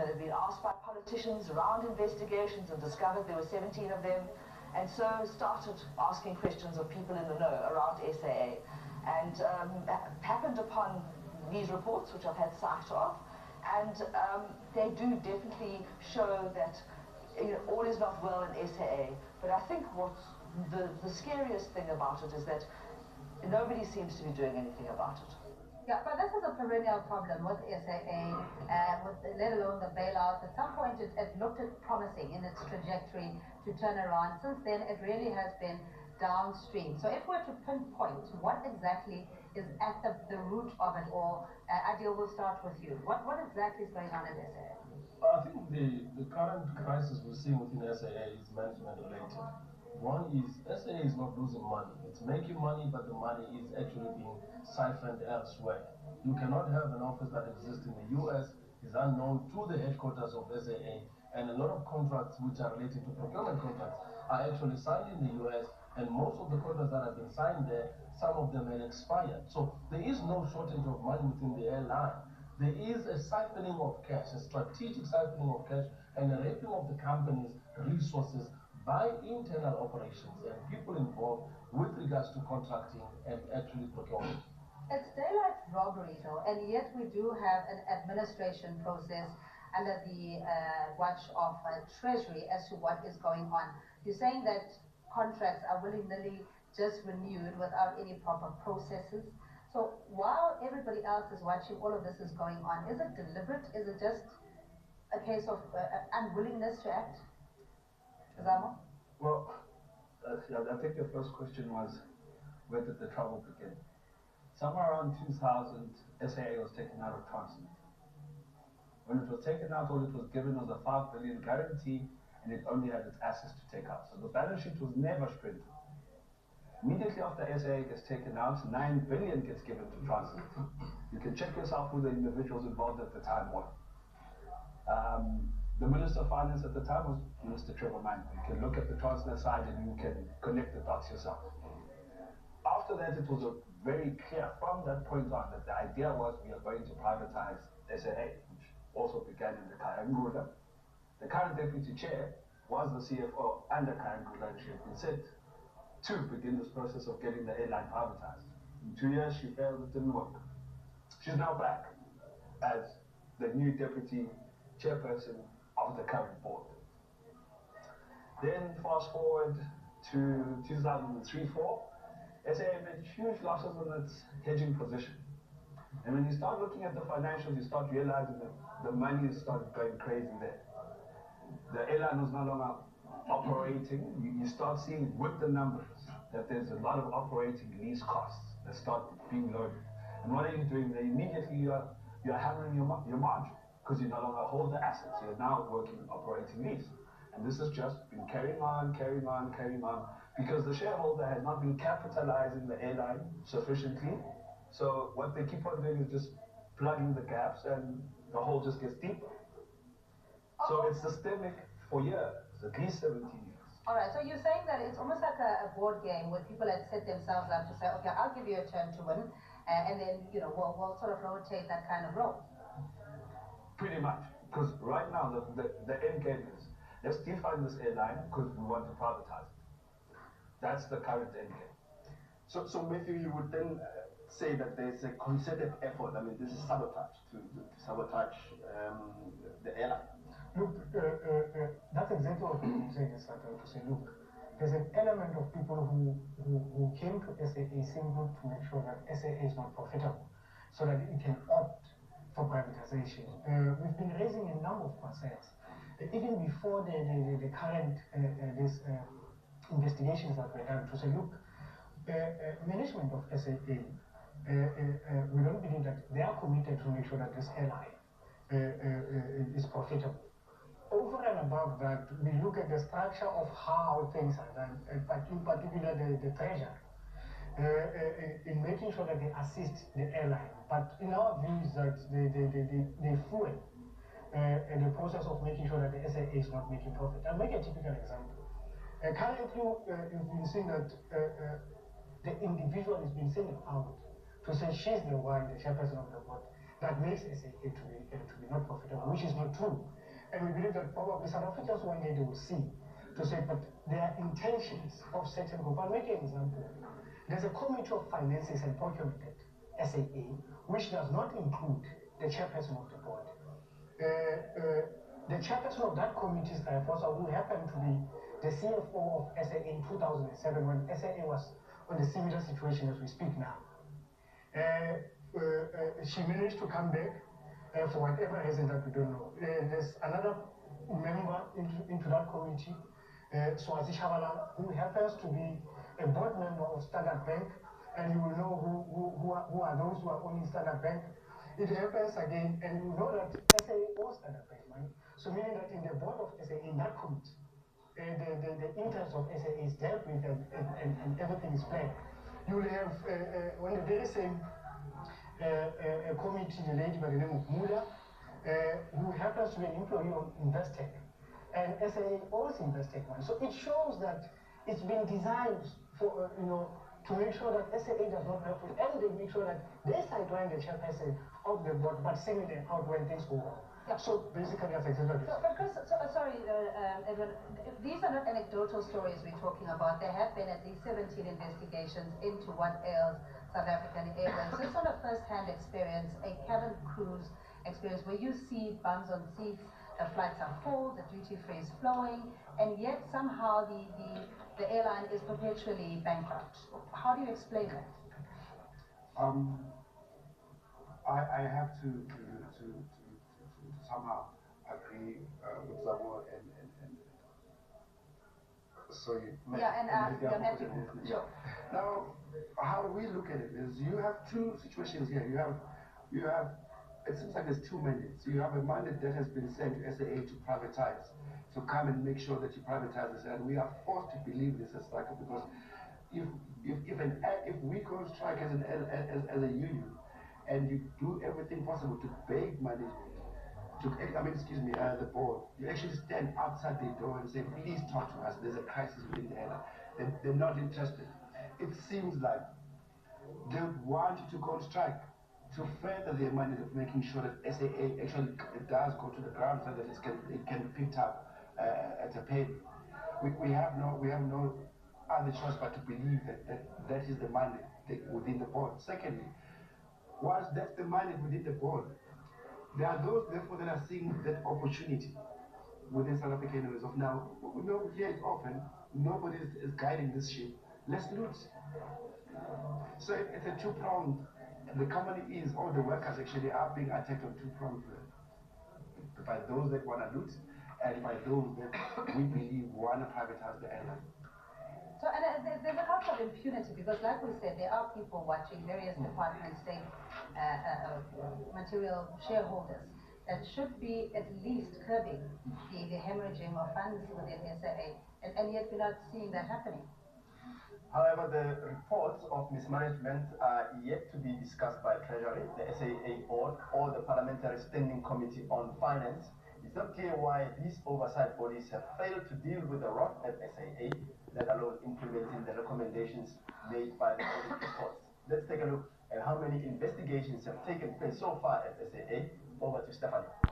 they've been asked by politicians around investigations and discovered there were 17 of them, and so started asking questions of people in the know around SAA, and happened upon these reports, which I've had sight of, and they do definitely show that all is not well in SAA. But I think what's the scariest thing about it is that nobody seems to be doing anything about it. Yeah, but this is a perennial problem with SAA, let alone the bailout. At some point, it looked promising in its trajectory to turn around. Since then, it really has been downstream. So if we're to pinpoint what exactly is at the root of it all, Adil, we'll start with you. What exactly is going on in SAA? I think the current crisis we're seeing within SAA is management related. One is SAA is not losing money. It's making money, but the money is actually being siphoned elsewhere. You cannot have an office that exists in the US, is unknown to the headquarters of SAA, and a lot of contracts which are related to procurement contracts are actually signed in the US, and most of the contracts that have been signed there, some of them had expired. So there is no shortage of money within the airline. There is a siphoning of cash, a strategic siphoning of cash, and a raping of the company's resources by internal operations and people involved with regards to contracting and actually procurement. It's daylight robbery, though, and yet we do have an administration process under the watch of Treasury as to what is going on. You're saying that contracts are willy-nilly just renewed without any proper processes. So while everybody else is watching all of this is going on, is it deliberate? Is it just a case of unwillingness to act? Zamo? Well, I think your first question was, where did the trouble begin? Somewhere around 2000, SAA was taken out of Transnet. When it was taken out, all it was given was a 5 billion guarantee, and it only had its assets to take out. So the balance sheet was never strengthened. Immediately after SAA gets taken out, 9 billion gets given to Transnet. You can check yourself who the individuals involved at the time were. The Minister of Finance at the time was Minister Trevor Mann. You can look at the Transnet side and you can connect the dots yourself. After that, it was very clear from that point on that the idea was we are going to privatize SAA, which also began in the Kayangula. The current deputy chair was the CFO and the Kayangula, and she had been sent to begin this process of getting the airline privatized. In 2 years, she failed, it didn't work. She's now back as the new deputy chairperson of the current board. Then fast forward to 2003-4, SAA made huge losses on its hedging position. And when you start looking at the financials, you start realizing that the money started going crazy there. The airline was no longer operating. You start seeing with the numbers that there's a lot of operating lease costs that start being loaded. And what are you doing there? Immediately you're hammering your margin, because you no longer hold the assets. You're now working operating lease. And this has just been carrying on, because the shareholder has not been capitalizing the airline sufficiently. So what they keep on doing is just plugging the gaps, and the hole just gets deeper. So it's systemic for years, at least 17 years. All right, so you're saying that it's almost like a board game where people had set themselves up to say, okay, I'll give you a turn to win, and then, we'll sort of rotate that kind of role. Pretty much, because right now the end game is, let's define this airline because we want to privatize it. That's the current end game. So Matthew, you would then say that there's a concerted effort. I mean, this is sabotage to sabotage the airline. Look, that's exactly what I'm saying. Is that to say, look, there's an element of people who came to SAA simply to make sure that SAA is not profitable, so that it can opt for privatization. We've been raising a number of concerns, even before the current investigations that were done, to say, look, management of SAA, we don't believe that they are committed to make sure that this airline is profitable. Over and above that, we look at the structure of how things are done, in particular the treasury, in making sure that they assist the airline. But in our views that they fuel the process of making sure that the SAA is not making profit. I'll make a typical example. Currently, you've been seeing that the individual is being singled out to say she's the one, the chairperson of the board, that makes SAA to be not profitable, which is not true. And we believe that probably South Africans one day they will see to say, but there are intentions of certain group. I'll make an example. There's a Committee of Finances and Procurement at SAA, which does not include the chairperson of the board. The chairperson of that committee is Fosa, who happened to be the CFO of SAA in 2007 when SAA was on a similar situation as we speak now. She managed to come back for whatever reason that we don't know. There's another member into that committee, Swazi Shabalala, who happens to be a board member of Standard Bank, and you will know who are those who are owning Standard Bank. It happens again, and you know that SAA owns Standard Bank money. So meaning that in the board of SAA, in that committee, the interest of SAA is dealt with and everything is planned. You will have on the very same committee, a lady by the name of Mula, who happens to be an employee of Investec, and SAA owns Investec money. So it shows that it's been designed for to make sure that SAA does not have to, and they make sure that they sideline the chairperson of the board, but singing them out when things go wrong. Yeah. So basically, that's exactly it. But Chris, sorry, Edwin, these are not anecdotal stories we're talking about. There have been at least 17 investigations into what ails South African Airways. This is not a first-hand experience, a cabin cruise experience where you see bums on seats, the flights are full, the duty-free is flowing, and yet somehow the airline is perpetually bankrupt. How do you explain that? I have to somehow agree with Zabo and so you Matthew. Sure. Now, how we look at it is you have two situations here. You have it seems like there's two mandates. You have a mandate that has been sent to SAA to privatize, to come and make sure that you privatize this, and we are forced to believe this as cycle because if we go on strike as a union and you do everything possible to beg management, the board, you actually stand outside the door and say, please talk to us, there's a crisis within the airline. They're not interested. It seems like they want you to go on strike to further their mandate of making sure that SAA actually does go to the ground so that it can be picked up at a pay. We have no other choice but to believe that is the mandate within the board. Secondly, whilst that's the mandate within the board, there are those therefore that are seeing that opportunity within South African Airways of now, we know here it's open, nobody is guiding this ship, let's loot. So it's a two-pronged. The company is, all the workers actually are being attacked on two-pronged by those that want to loot and by those that we believe want to privatize the airline. So, and there's a culture of impunity because, like we said, there are people watching various departments, state material shareholders that should be at least curbing the hemorrhaging of funds within SAA, and yet we're not seeing that happening. However, the reports of mismanagement are yet to be discussed by Treasury, the SAA board, or the Parliamentary Standing Committee on Finance. It's not clear why these oversight bodies have failed to deal with the rot at SAA, let alone implementing the recommendations made by the audit reports. Let's take a look at how many investigations have taken place so far at SAA. Over to Stephanie.